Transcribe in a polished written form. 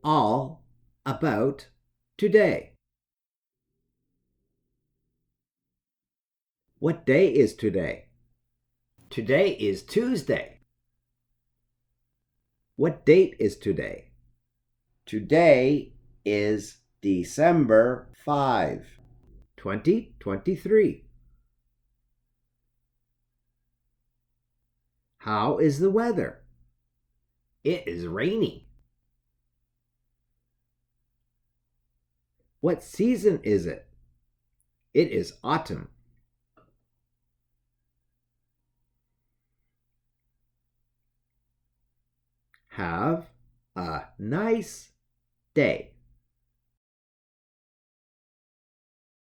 all about today. What day is today? Today is Tuesday. What date is today? Today is December 5, 2023. How is the weather? It is rainy. What season is it? It is autumn. Have a nice day.